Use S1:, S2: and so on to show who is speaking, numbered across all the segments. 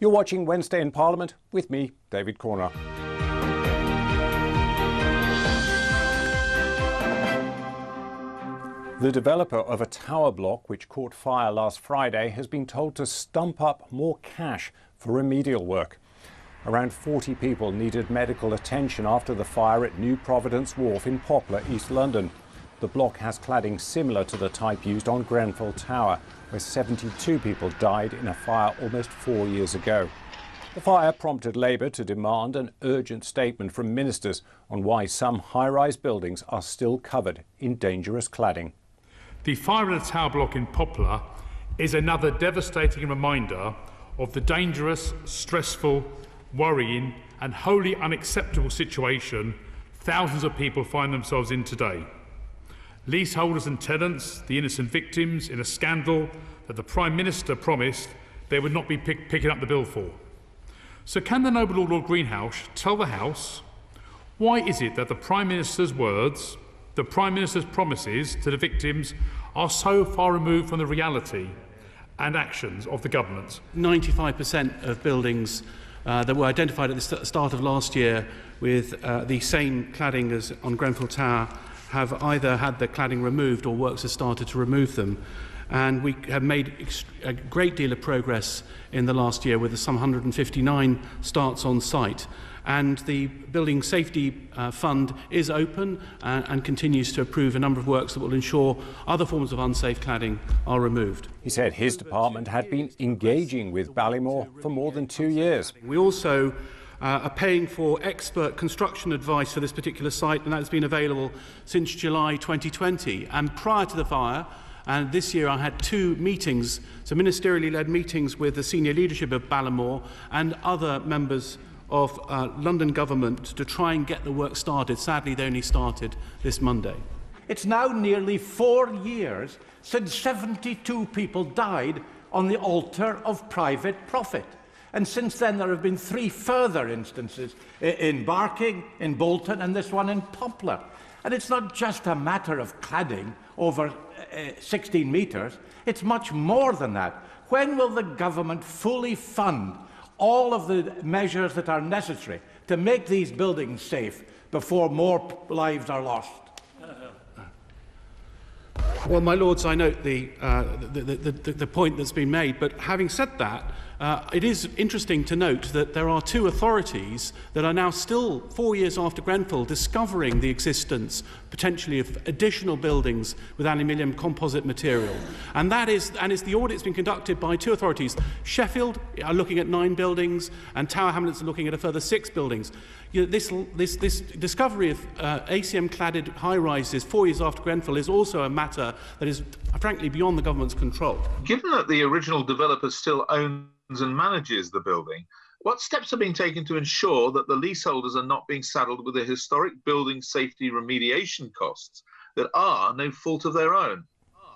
S1: You're watching Wednesday in Parliament with me, David Corner. The developer of a tower block which caught fire last Friday has been told to stump up more cash for remedial work. Around 40 people needed medical attention after the fire at New Providence Wharf in Poplar, East London. The block has cladding similar to the type used on Grenfell Tower, where 72 people died in a fire almost 4 years ago. The fire prompted Labour to demand an urgent statement from ministers on why some high-rise buildings are still covered in dangerous cladding.
S2: The fire in the tower block in Poplar is another devastating reminder of the dangerous, stressful, worrying and wholly unacceptable situation thousands of people find themselves in today. Leaseholders and tenants, the innocent victims in a scandal that the Prime Minister promised they would not be picking up the bill for. So can the noble Lord Greenhouse tell the House why is it that the Prime Minister's words, the Prime Minister's promises to the victims are so far removed from the reality and actions of the government?
S3: 95% of buildings that were identified at the start of last year with the same cladding as on Grenfell Tower have either had the cladding removed or works have started to remove them. And we have made a great deal of progress in the last year with some 159 starts on site. And the Building Safety Fund is open and continues to approve a number of works that will ensure other forms of unsafe cladding are removed.
S1: He said his department had been engaging with Ballymore for more than 2 years.
S3: We also are paying for expert construction advice for this particular site, and that's been available since July 2020. And prior to the fire, and this year I had 2 meetings, so ministerially led meetings with the senior leadership of Ballymore and other members of London Government to try and get the work started. Sadly, they only started this Monday.
S4: It's now nearly 4 years since 72 people died on the altar of private profit. And since then, there have been 3 further instances in Barking, in Bolton, and this one in Poplar. And it's not just a matter of cladding over 16 metres. It's much more than that. When will the government fully fund all of the measures that are necessary to make these buildings safe before more lives are lost?
S3: Well, my lords, I note the point that's been made, but having said that, it is interesting to note that there are 2 authorities that are now still 4 years after Grenfell discovering the existence potentially of additional buildings with aluminium composite material, and the audit's been conducted by 2 authorities. Sheffield are looking at 9 buildings, and Tower Hamlets are looking at a further 6 buildings. You know, this discovery of ACM-cladded high-rises 4 years after Grenfell is also a matter that is, frankly, beyond the government's control.
S5: Given that the original developer still owns and manages the building, what steps are being taken to ensure that the leaseholders are not being saddled with the historic building safety remediation costs that are no fault of their own?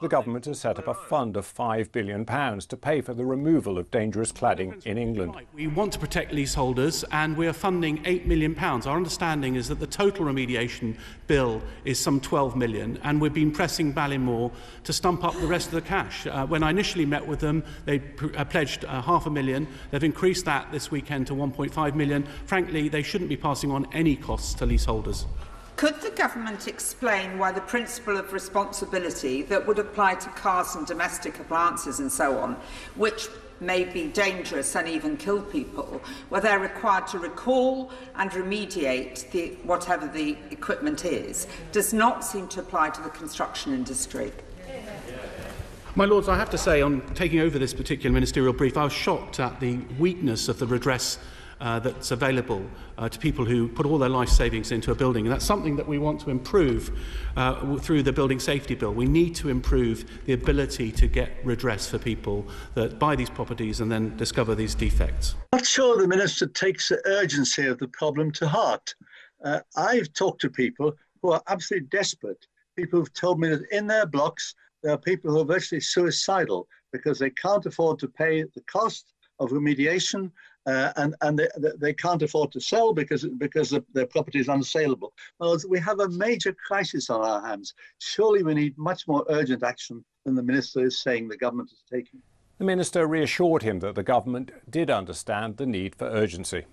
S1: The government has set up a fund of £5 billion to pay for the removal of dangerous cladding in England.
S3: We want to protect leaseholders, and we are funding £8 million. Our understanding is that the total remediation bill is some £12 million, and we've been pressing Ballymore to stump up the rest of the cash. When I initially met with them, they pledged £500,000. They've increased that this weekend to £1.5 million. Frankly, they shouldn't be passing on any costs to leaseholders.
S6: Could the government explain why the principle of responsibility that would apply to cars and domestic appliances and so on, which may be dangerous and even kill people, where they're required to recall and remediate whatever the equipment is, does not seem to apply to the construction industry?
S3: My lords, I have to say, on taking over this particular ministerial brief, I was shocked at the weakness of the redress that's available to people who put all their life savings into a building. And that's something that we want to improve through the Building Safety Bill. We need to improve the ability to get redress for people that buy these properties and then discover these defects.
S7: I'm not sure the Minister takes the urgency of the problem to heart. I've talked to people who are absolutely desperate, people who've told me that in their blocks there are people who are virtually suicidal because they can't afford to pay the cost of remediation, and they can't afford to sell because their property is unsaleable. Well, we have a major crisis on our hands. Surely we need much more urgent action than the Minister is saying the government is taking.
S1: The minister reassured him that the government did understand the need for urgency.